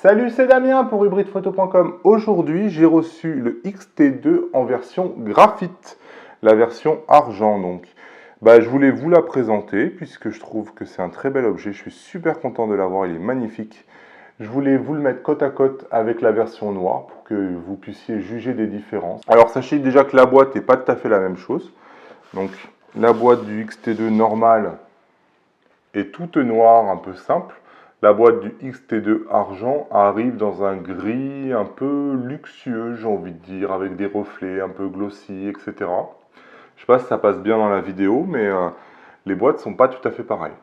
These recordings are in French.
Salut, c'est Damien pour hybridephoto.com. Aujourd'hui, j'ai reçu le X-T2 en version graphite, la version argent donc. Je voulais vous la présenter puisque je trouve que c'est un très bel objet. Je suis super content de l'avoir, il est magnifique. Je voulais vous le mettre côte à côte avec la version noire pour que vous puissiez juger des différences. Alors sachez déjà que la boîte n'est pas tout à fait la même chose. Donc la boîte du X-T2 normal est toute noire, un peu simple. La boîte du X-T2 argent arrive dans un gris un peu luxueux, j'ai envie de dire, avec des reflets un peu glossy, etc. Je ne sais pas si ça passe bien dans la vidéo, mais les boîtes ne sont pas tout à fait pareilles.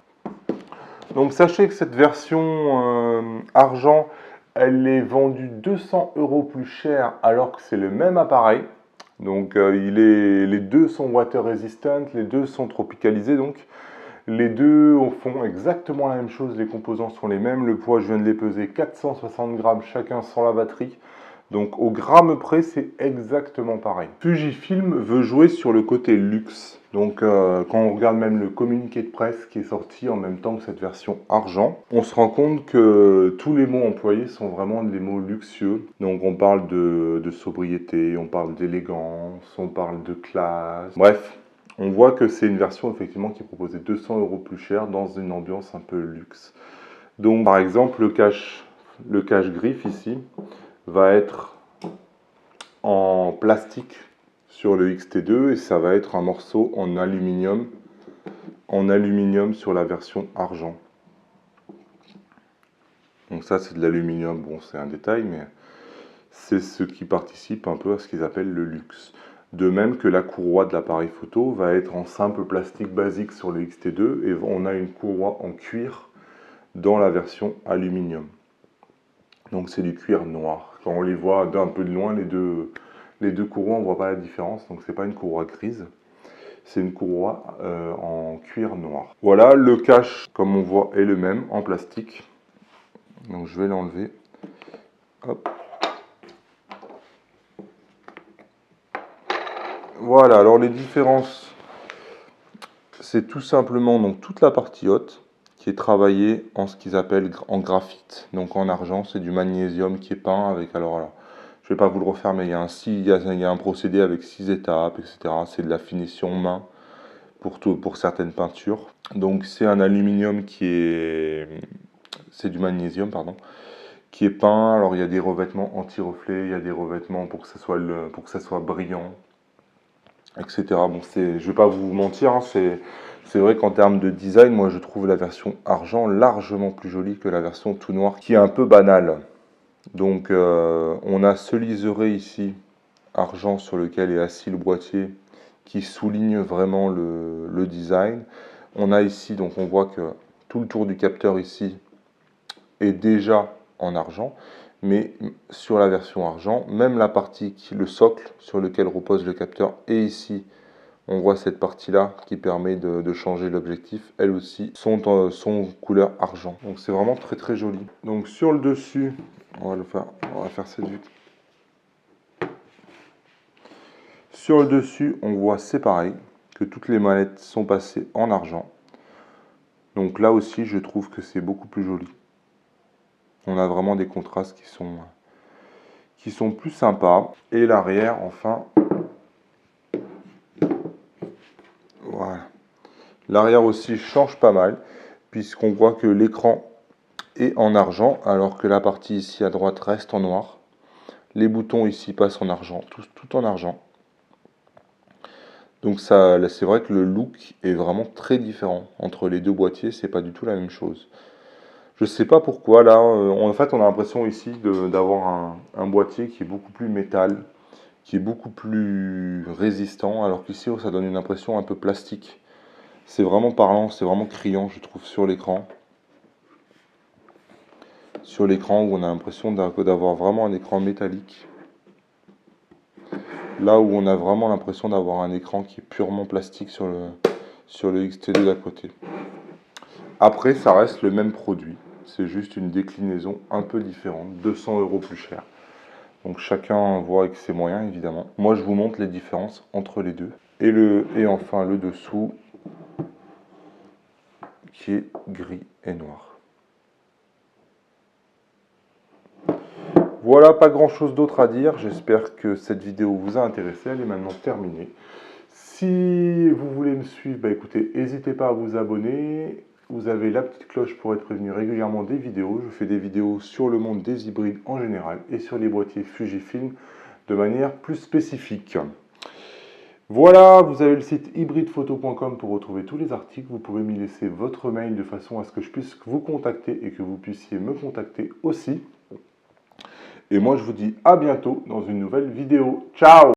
Donc sachez que cette version argent, elle est vendue 200 € plus cher alors que c'est le même appareil. Donc les deux sont water resistant, les deux sont tropicalisés donc. Les deux font exactement la même chose, les composants sont les mêmes. Le poids, je viens de les peser, 460 grammes chacun sans la batterie. Donc au gramme près, c'est exactement pareil. Fujifilm veut jouer sur le côté luxe. Donc quand on regarde même le communiqué de presse qui est sorti en même temps que cette version argent, on se rend compte que tous les mots employés sont vraiment des mots luxueux. Donc on parle de sobriété, on parle d'élégance, on parle de classe. Bref, on voit que c'est une version effectivement qui est proposée 200 € plus cher dans une ambiance un peu luxe. Donc par exemple le cache griffe ici va être en plastique sur le X-T2 et ça va être un morceau en aluminium sur la version argent. Donc ça c'est de l'aluminium, bon c'est un détail mais c'est ce qui participe un peu à ce qu'ils appellent le luxe. De même que la courroie de l'appareil photo va être en simple plastique basique sur le X-T2 et on a une courroie en cuir dans la version aluminium. Donc c'est du cuir noir. Quand on les voit d'un peu de loin, les deux courroies, on ne voit pas la différence. Donc c'est pas une courroie grise, c'est une courroie en cuir noir. Voilà, le cache, comme on voit, est le même en plastique. Donc je vais l'enlever. Hop. Voilà, alors les différences, c'est tout simplement donc toute la partie haute qui est travaillée en ce qu'ils appellent en graphite. Donc en argent, c'est du magnésium qui est peint avec, alors je vais pas vous le refaire, mais il y a un procédé avec 6 étapes, etc. C'est de la finition main pour certaines peintures. Donc c'est un aluminium c'est du magnésium, pardon, qui est peint. Alors il y a des revêtements anti-reflets, il y a des revêtements pour que ça soit brillant, etc. Bon, je vais pas vous mentir, hein, c'est vrai qu'en termes de design, moi je trouve la version argent largement plus jolie que la version tout noir, qui est un peu banale. Donc on a ce liseré ici, argent, sur lequel est assis le boîtier, qui souligne vraiment le design. On a ici, donc on voit que tout le tour du capteur ici est déjà en argent, mais sur la version argent, même la partie, le socle sur lequel repose le capteur, et ici, on voit cette partie-là qui permet de changer l'objectif, elles aussi sont couleur argent. Donc c'est vraiment très très joli. Donc sur le dessus, on va faire cette vue. Sur le dessus, on voit c'est pareil, que toutes les manettes sont passées en argent. Donc là aussi, je trouve que c'est beaucoup plus joli. On a vraiment des contrastes qui sont plus sympas. Et l'arrière, enfin, voilà. L'arrière aussi change pas mal, puisqu'on voit que l'écran est en argent, alors que la partie ici à droite reste en noir. Les boutons ici passent en argent, tout en argent. Donc ça, c'est vrai que le look est vraiment très différent entre les deux boîtiers, c'est pas du tout la même chose. Je sais pas pourquoi, là, en fait, on a l'impression ici d'avoir un boîtier qui est beaucoup plus métal, qui est beaucoup plus résistant, alors qu'ici, ça donne une impression un peu plastique. C'est vraiment parlant, c'est vraiment criant, je trouve, sur l'écran. Sur l'écran, où on a l'impression d'avoir vraiment un écran métallique. Là où on a vraiment l'impression d'avoir un écran qui est purement plastique sur le X-T2 d'à côté. Après, ça reste le même produit. C'est juste une déclinaison un peu différente, 200 € plus cher. Donc chacun voit avec ses moyens, évidemment. Moi, je vous montre les différences entre les deux. Et enfin, le dessous, qui est gris et noir. Voilà, pas grand chose d'autre à dire. J'espère que cette vidéo vous a intéressé. Elle est maintenant terminée. Si vous voulez me suivre, bah écoutez, n'hésitez pas à vous abonner. Vous avez la petite cloche pour être prévenu régulièrement des vidéos. Je fais des vidéos sur le monde des hybrides en général et sur les boîtiers Fujifilm de manière plus spécifique. Voilà, vous avez le site hybridephoto.com pour retrouver tous les articles. Vous pouvez m'y laisser votre mail de façon à ce que je puisse vous contacter et que vous puissiez me contacter aussi. Et moi, je vous dis à bientôt dans une nouvelle vidéo. Ciao!